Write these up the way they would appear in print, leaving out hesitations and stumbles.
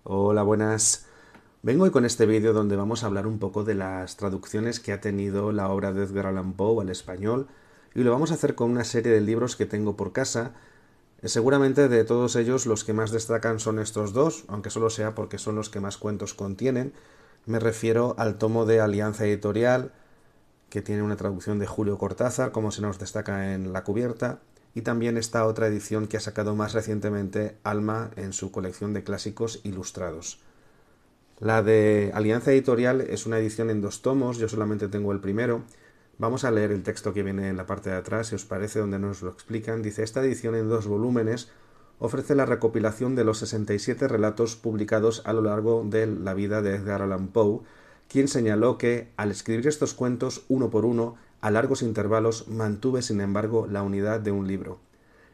Hola, buenas. Vengo hoy con este vídeo donde vamos a hablar un poco de las traducciones que ha tenido la obra de Edgar Allan Poe al español y lo vamos a hacer con una serie de libros que tengo por casa. Seguramente de todos ellos los que más destacan son estos dos, aunque solo sea porque son los que más cuentos contienen. Me refiero al tomo de Alianza Editorial, que tiene una traducción de Julio Cortázar, como se nos destaca en la cubierta, y también esta otra edición que ha sacado más recientemente Alma en su colección de clásicos ilustrados. La de Alianza Editorial es una edición en dos tomos, yo solamente tengo el primero. Vamos a leer el texto que viene en la parte de atrás, si os parece, donde nos lo explican. Dice, esta edición en dos volúmenes ofrece la recopilación de los 67 relatos publicados a lo largo de la vida de Edgar Allan Poe, quien señaló que, al escribir estos cuentos uno por uno, a largos intervalos, mantuve, sin embargo, la unidad de un libro.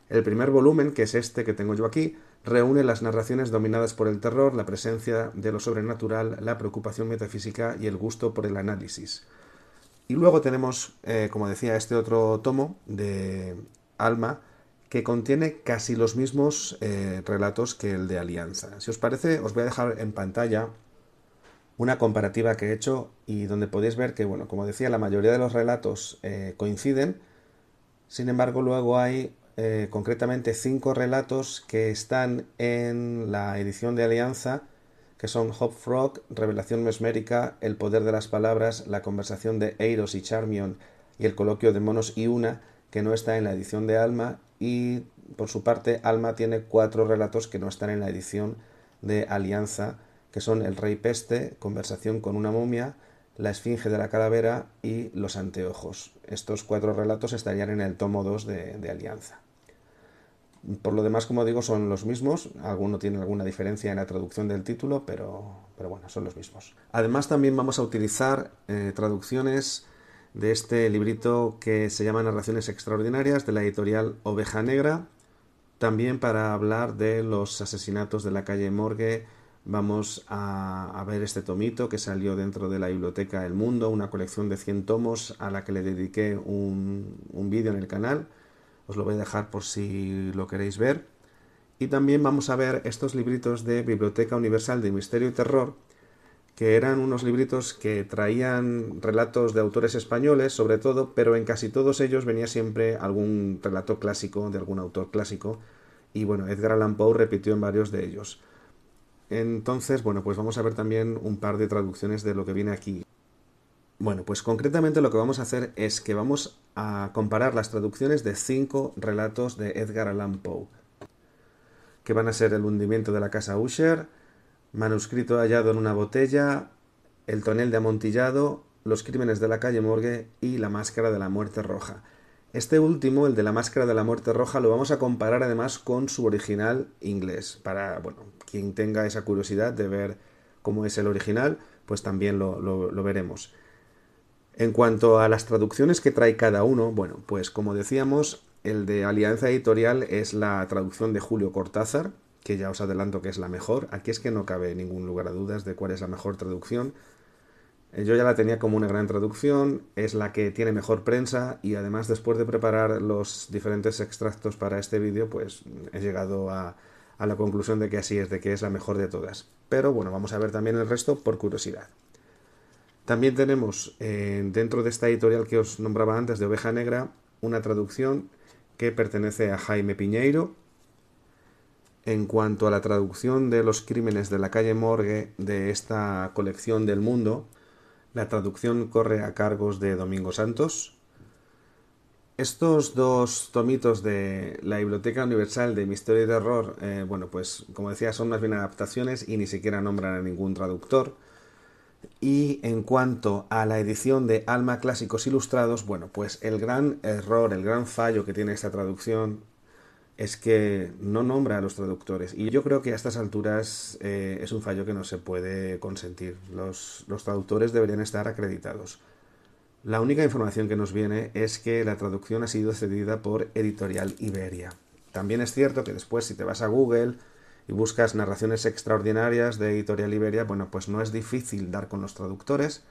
El primer volumen, que es este que tengo yo aquí, reúne las narraciones dominadas por el terror, la presencia de lo sobrenatural, la preocupación metafísica y el gusto por el análisis. Y luego tenemos, como decía, este otro tomo de Alma, que contiene casi los mismos relatos que el de Alianza. Si os parece, os voy a dejar en pantalla una comparativa que he hecho y donde podéis ver que, bueno, como decía, la mayoría de los relatos coinciden. Sin embargo, luego hay concretamente 5 relatos que están en la edición de Alianza, que son Hop Frog, Revelación Mesmérica, El Poder de las Palabras, La Conversación de Eiros y Charmion y El Coloquio de Monos y Una, que no está en la edición de Alma, y por su parte Alma tiene 4 relatos que no están en la edición de Alianza, que son El Rey Peste, Conversación con una momia, La Esfinge de la Calavera y Los Anteojos. Estos 4 relatos estarían en el tomo 2 de Alianza. Por lo demás, como digo, son los mismos. Alguno tiene alguna diferencia en la traducción del título, pero bueno, son los mismos. Además, también vamos a utilizar traducciones de este librito que se llama Narraciones Extraordinarias, de la editorial Oveja Negra. También para hablar de los asesinatos de la calle Morgue, vamos a ver este tomito que salió dentro de la biblioteca El Mundo, una colección de 100 tomos a la que le dediqué un vídeo en el canal. Os lo voy a dejar por si lo queréis ver. Y también vamos a ver estos libritos de Biblioteca Universal de Misterio y Terror, que eran unos libritos que traían relatos de autores españoles, sobre todo, pero en casi todos ellos venía siempre algún relato clásico de algún autor clásico. Y bueno, Edgar Allan Poe repitió en varios de ellos. Entonces, bueno, pues vamos a ver también un par de traducciones de lo que viene aquí. Bueno, pues concretamente lo que vamos a hacer es que vamos a comparar las traducciones de 5 relatos de Edgar Allan Poe, que van a ser El hundimiento de la casa Usher, Manuscrito hallado en una botella, El tonel de amontillado, Los crímenes de la calle Morgue y La máscara de la muerte roja. Este último, el de la máscara de la muerte roja, lo vamos a comparar además con su original inglés. Para, bueno, quien tenga esa curiosidad de ver cómo es el original, pues también lo veremos. En cuanto a las traducciones que trae cada uno, bueno, pues como decíamos, el de Alianza Editorial es la traducción de Julio Cortázar, que ya os adelanto que es la mejor. Aquí es que no cabe ningún lugar a dudas de cuál es la mejor traducción. Yo ya la tenía como una gran traducción, es la que tiene mejor prensa y además después de preparar los diferentes extractos para este vídeo, pues he llegado a la conclusión de que así es, de que es la mejor de todas. Pero bueno, vamos a ver también el resto por curiosidad. También tenemos dentro de esta editorial que os nombraba antes de Oveja Negra una traducción que pertenece a Jaime Piñeiro. En cuanto a la traducción de los crímenes de la calle Morgue de esta colección del Mundo, la traducción corre a cargos de Domingo Santos. Estos dos tomitos de la Biblioteca Universal de Misterio y Terror, bueno, pues como decía, son más bien adaptaciones y ni siquiera nombran a ningún traductor. Y en cuanto a la edición de Alma Clásicos Ilustrados, bueno, pues el gran error, el gran fallo que tiene esta traducción es que no nombra a los traductores. Y yo creo que a estas alturas es un fallo que no se puede consentir. Los traductores deberían estar acreditados. La única información que nos viene es que la traducción ha sido cedida por Editorial Iberia. También es cierto que después, si te vas a Google y buscas narraciones extraordinarias de Editorial Iberia, bueno, pues no es difícil dar con los traductores.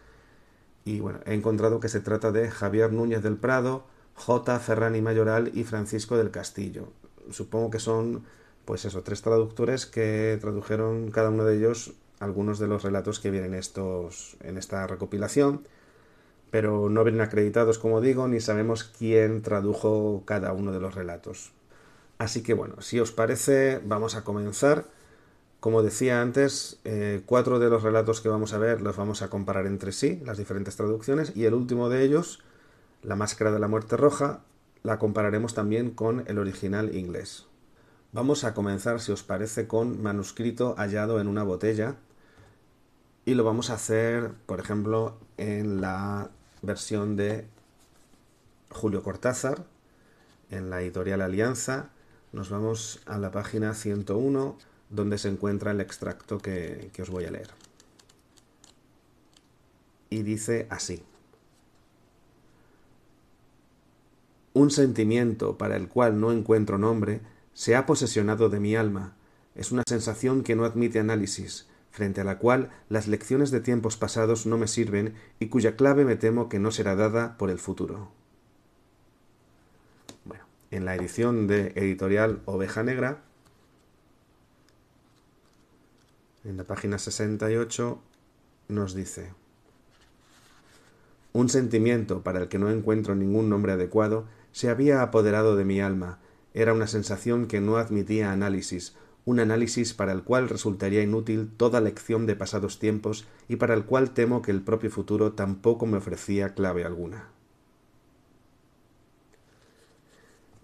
Y bueno, he encontrado que se trata de Javier Núñez del Prado, J. Ferrani Mayoral y Francisco del Castillo. Supongo que son pues eso, 3 traductores que tradujeron cada uno de ellos algunos de los relatos que vienen en esta recopilación, pero no vienen acreditados, como digo, ni sabemos quién tradujo cada uno de los relatos. Así que bueno, si os parece, vamos a comenzar. Como decía antes, 4 de los relatos que vamos a ver los vamos a comparar entre sí, las diferentes traducciones, y el último de ellos, La Máscara de la Muerte Roja, la compararemos también con el original inglés. Vamos a comenzar, si os parece, con manuscrito hallado en una botella, y lo vamos a hacer, por ejemplo, en la versión de Julio Cortázar, en la editorial Alianza. Nos vamos a la página 101, donde se encuentra el extracto que os voy a leer. Y dice así: Un sentimiento para el cual no encuentro nombre se ha posesionado de mi alma. Es una sensación que no admite análisis, frente a la cual las lecciones de tiempos pasados no me sirven y cuya clave me temo que no será dada por el futuro. Bueno, en la edición de editorial Oveja Negra, en la página 68, nos dice: Un sentimiento para el que no encuentro ningún nombre adecuado se había apoderado de mi alma. Era una sensación que no admitía análisis, un análisis para el cual resultaría inútil toda lección de pasados tiempos y para el cual temo que el propio futuro tampoco me ofrecía clave alguna.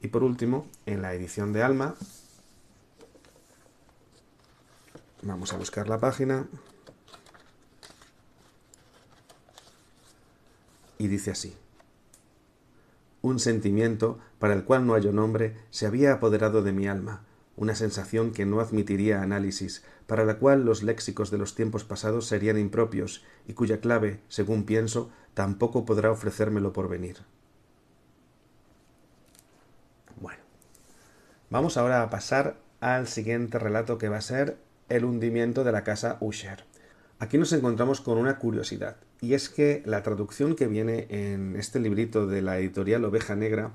Y por último, en la edición de Alma, vamos a buscar la página, y dice así: Un sentimiento para el cual no hallo nombre se había apoderado de mi alma, una sensación que no admitiría análisis, para la cual los léxicos de los tiempos pasados serían impropios y cuya clave, según pienso, tampoco podrá ofrecérmelo por venir. Bueno, vamos ahora a pasar al siguiente relato, que va a ser El hundimiento de la casa Usher. Aquí nos encontramos con una curiosidad, y es que la traducción que viene en este librito de la editorial Oveja Negra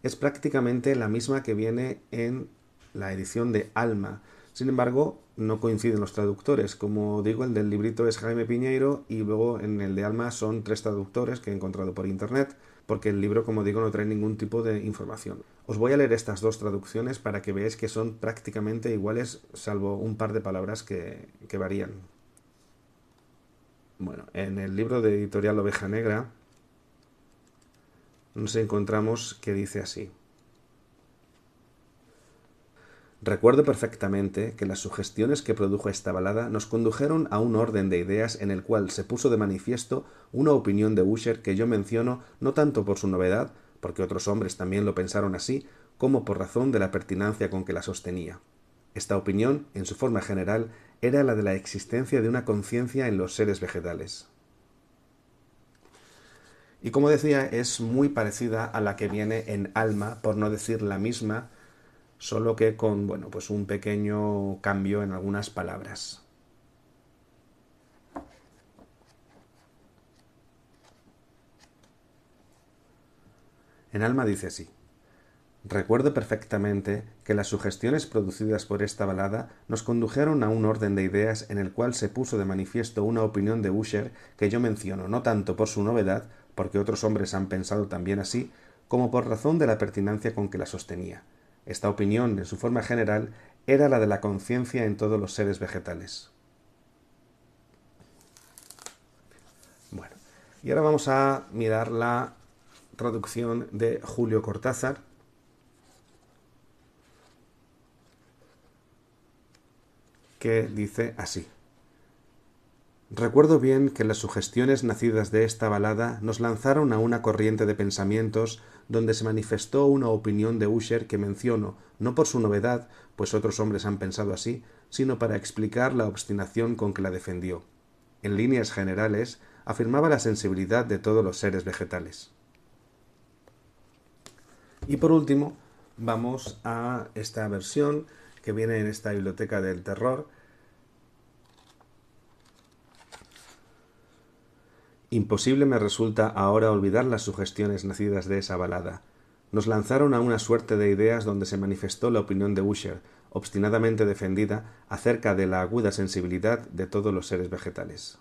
es prácticamente la misma que viene en la edición de Alma. Sin embargo, no coinciden los traductores. Como digo, el del librito es Jaime Piñeiro y luego en el de Alma son 3 traductores que he encontrado por internet, porque el libro, como digo, no trae ningún tipo de información. Os voy a leer estas 2 traducciones para que veáis que son prácticamente iguales, salvo un par de palabras que varían. Bueno, en el libro de editorial Oveja Negra nos encontramos que dice así: Recuerdo perfectamente que las sugestiones que produjo esta balada nos condujeron a un orden de ideas en el cual se puso de manifiesto una opinión de Usher que yo menciono no tanto por su novedad, porque otros hombres también lo pensaron así, como por razón de la pertinacia con que la sostenía. Esta opinión, en su forma general, era la de la existencia de una conciencia en los seres vegetales. Y como decía, es muy parecida a la que viene en Alma, por no decir la misma, solo que con, bueno, pues un pequeño cambio en algunas palabras. En Alma dice así: Recuerdo perfectamente que las sugestiones producidas por esta balada nos condujeron a un orden de ideas en el cual se puso de manifiesto una opinión de Usher que yo menciono no tanto por su novedad, porque otros hombres han pensado también así, como por razón de la pertinacia con que la sostenía. Esta opinión, en su forma general, era la de la conciencia en todos los seres vegetales. Bueno, y ahora vamos a mirar la traducción de Julio Cortázar, que dice así: Recuerdo bien que las sugestiones nacidas de esta balada nos lanzaron a una corriente de pensamientos donde se manifestó una opinión de Usher que menciono, no por su novedad, pues otros hombres han pensado así, sino para explicar la obstinación con que la defendió. En líneas generales, afirmaba la sensibilidad de todos los seres vegetales. Y por último, vamos a esta versión que viene en esta biblioteca del terror. Imposible me resulta ahora olvidar las sugestiones nacidas de esa balada. Nos lanzaron a una suerte de ideas donde se manifestó la opinión de Usher, obstinadamente defendida acerca de la aguda sensibilidad de todos los seres vegetales.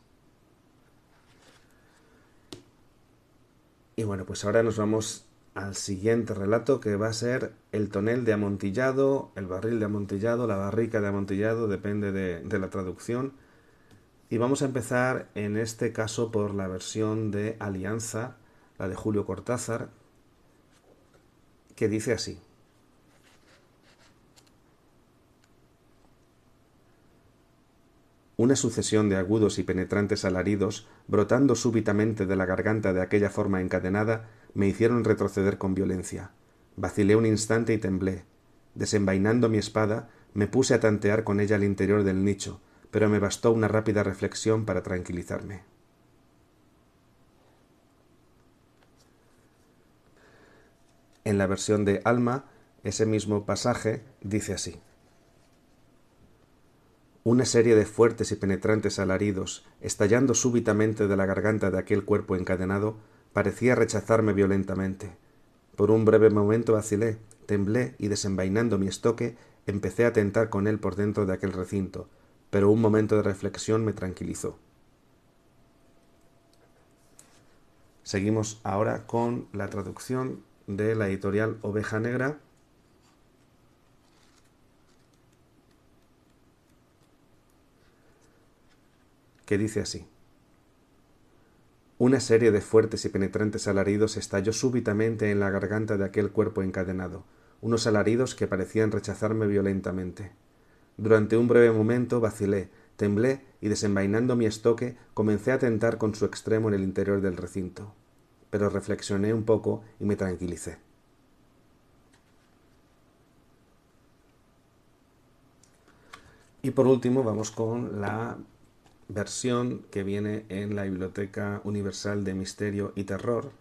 Y bueno, pues ahora nos vamos al siguiente relato, que va a ser el tonel de amontillado, el barril de amontillado, la barrica de amontillado, depende de la traducción. Y vamos a empezar en este caso por la versión de Alianza, la de Julio Cortázar, que dice así: una sucesión de agudos y penetrantes alaridos, brotando súbitamente de la garganta de aquella forma encadenada, me hicieron retroceder con violencia. Vacilé un instante y temblé. Desenvainando mi espada, me puse a tantear con ella el interior del nicho, pero me bastó una rápida reflexión para tranquilizarme. En la versión de Alma, ese mismo pasaje dice así: una serie de fuertes y penetrantes alaridos, estallando súbitamente de la garganta de aquel cuerpo encadenado, parecía rechazarme violentamente. Por un breve momento vacilé, temblé y, desenvainando mi estoque, empecé a tentar con él por dentro de aquel recinto, pero un momento de reflexión me tranquilizó. Seguimos ahora con la traducción de la editorial Oveja Negra, que dice así: una serie de fuertes y penetrantes alaridos estalló súbitamente en la garganta de aquel cuerpo encadenado, unos alaridos que parecían rechazarme violentamente. Durante un breve momento vacilé, temblé y, desenvainando mi estoque, comencé a tentar con su extremo en el interior del recinto. Pero reflexioné un poco y me tranquilicé. Y por último vamos con la versión que viene en la Biblioteca Universal de Misterio y Terror.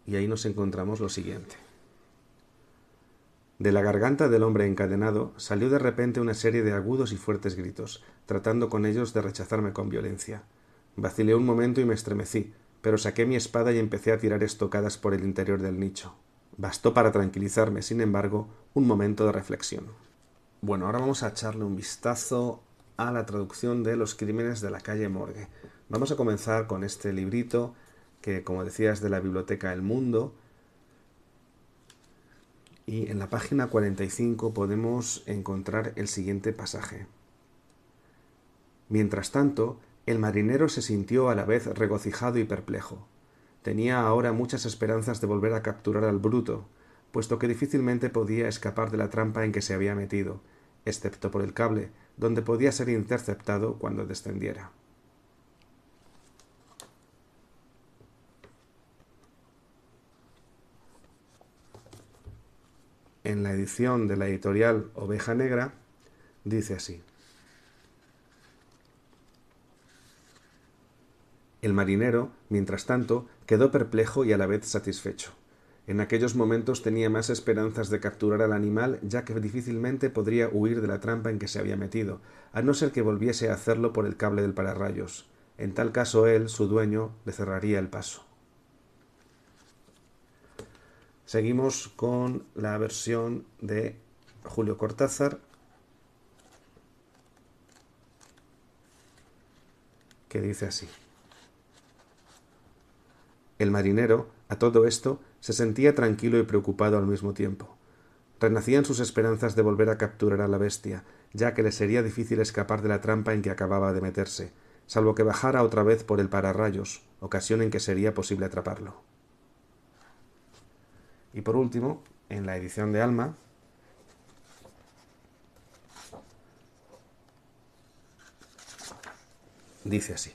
Y ahí nos encontramos lo siguiente. De la garganta del hombre encadenado salió de repente una serie de agudos y fuertes gritos, tratando con ellos de rechazarme con violencia. Vacilé un momento y me estremecí, pero saqué mi espada y empecé a tirar estocadas por el interior del nicho. Bastó para tranquilizarme, sin embargo, un momento de reflexión. Bueno, ahora vamos a echarle un vistazo a la traducción de Los crímenes de la calle Morgue. Vamos a comenzar con este librito que, como decía, es de la Biblioteca El Mundo. Y en la página 45 podemos encontrar el siguiente pasaje. Mientras tanto, el marinero se sintió a la vez regocijado y perplejo. Tenía ahora muchas esperanzas de volver a capturar al bruto, puesto que difícilmente podía escapar de la trampa en que se había metido, excepto por el cable, donde podía ser interceptado cuando descendiera. En la edición de la editorial Oveja Negra dice así: el marinero, mientras tanto, quedó perplejo y a la vez satisfecho. En aquellos momentos tenía más esperanzas de capturar al animal, ya que difícilmente podría huir de la trampa en que se había metido, a no ser que volviese a hacerlo por el cable del pararrayos. En tal caso él, su dueño, le cerraría el paso. Seguimos con la versión de Julio Cortázar, que dice así: el marinero, a todo esto, se sentía tranquilo y preocupado al mismo tiempo. Renacían sus esperanzas de volver a capturar a la bestia, ya que le sería difícil escapar de la trampa en que acababa de meterse, salvo que bajara otra vez por el pararrayos, ocasión en que sería posible atraparlo. Y por último, en la edición de Alma, dice así: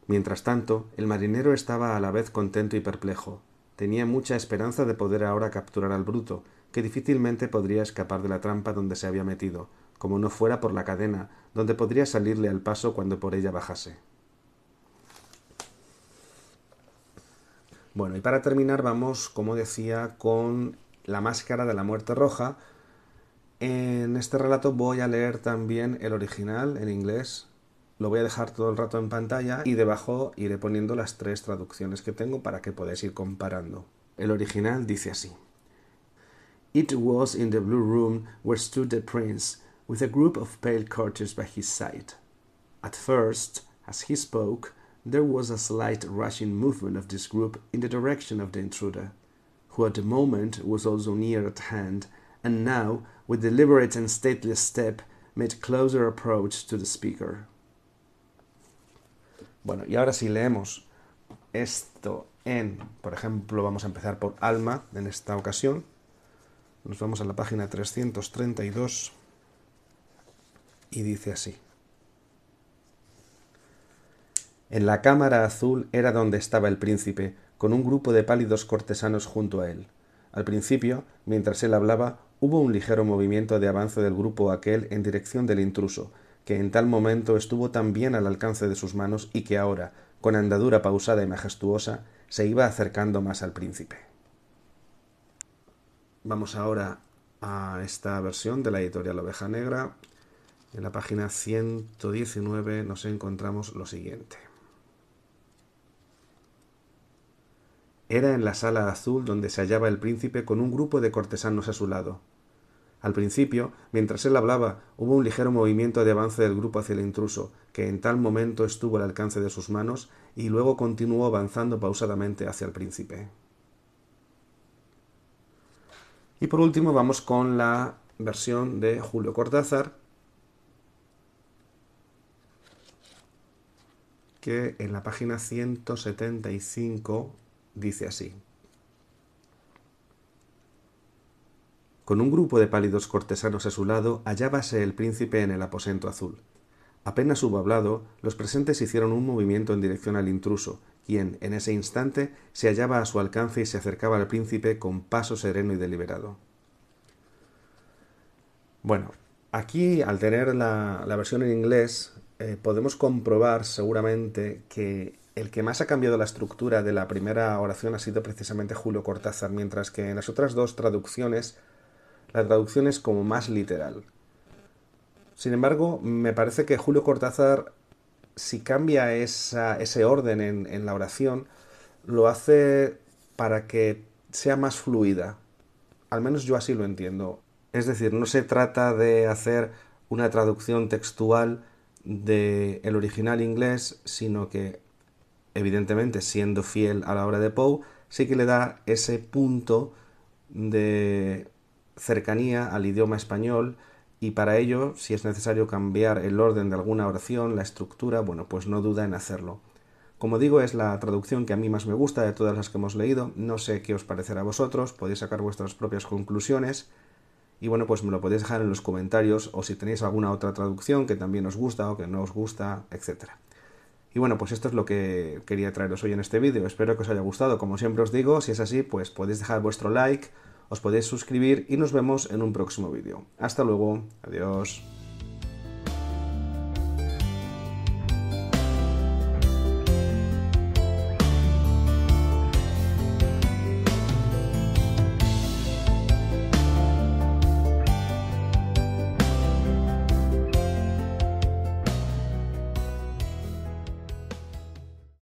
mientras tanto, el marinero estaba a la vez contento y perplejo. Tenía mucha esperanza de poder ahora capturar al bruto, que difícilmente podría escapar de la trampa donde se había metido, como no fuera por la cadena, donde podría salirle al paso cuando por ella bajase. Bueno, y para terminar vamos, como decía, con La máscara de la muerte roja. En este relato voy a leer también el original en inglés. Lo voy a dejar todo el rato en pantalla y debajo iré poniendo las 3 traducciones que tengo para que podáis ir comparando. El original dice así: It was in the blue room where stood the prince, with a group of pale courtiers by his side. At first, as he spoke, there was a slight rushing movement of this group in the direction of the intruder, who at the moment was also near at hand, and now, with deliberate and stately step, made closer approach to the speaker. Bueno, y ahora si leemos esto por ejemplo, vamos a empezar por Alma en esta ocasión. Nos vamos a la página 332 y dice así. En la cámara azul era donde estaba el príncipe, con un grupo de pálidos cortesanos junto a él. Al principio, mientras él hablaba, hubo un ligero movimiento de avance del grupo aquel en dirección del intruso, que en tal momento estuvo tan bien al alcance de sus manos y que ahora, con andadura pausada y majestuosa, se iba acercando más al príncipe. Vamos ahora a esta versión de la editorial Oveja Negra. En la página 119 nos encontramos lo siguiente. Era en la sala azul donde se hallaba el príncipe con un grupo de cortesanos a su lado. Al principio, mientras él hablaba, hubo un ligero movimiento de avance del grupo hacia el intruso, que en tal momento estuvo al alcance de sus manos, y luego continuó avanzando pausadamente hacia el príncipe. Y por último vamos con la versión de Julio Cortázar, que en la página 175 dice así. Con un grupo de pálidos cortesanos a su lado, hallábase el príncipe en el aposento azul. Apenas hubo hablado, los presentes hicieron un movimiento en dirección al intruso, quien, en ese instante, se hallaba a su alcance y se acercaba al príncipe con paso sereno y deliberado. Bueno, aquí, al tener la versión en inglés, podemos comprobar seguramente que el que más ha cambiado la estructura de la primera oración ha sido precisamente Julio Cortázar, mientras que en las otras dos traducciones, la traducción es como más literal. Sin embargo, me parece que Julio Cortázar, si cambia ese orden en la oración, lo hace para que sea más fluida. Al menos yo así lo entiendo. Es decir, no se trata de hacer una traducción textual del original inglés, sino que, evidentemente, siendo fiel a la obra de Poe, sí que le da ese punto de cercanía al idioma español, y para ello, si es necesario cambiar el orden de alguna oración, la estructura, bueno, pues no duda en hacerlo. Como digo, es la traducción que a mí más me gusta de todas las que hemos leído. No sé qué os parecerá a vosotros, podéis sacar vuestras propias conclusiones, y bueno, pues me lo podéis dejar en los comentarios, o si tenéis alguna otra traducción que también os gusta o que no os gusta, etc. Y bueno, pues esto es lo que quería traeros hoy en este vídeo. Espero que os haya gustado. Como siempre os digo, si es así, pues podéis dejar vuestro like, os podéis suscribir y nos vemos en un próximo vídeo. Hasta luego, adiós.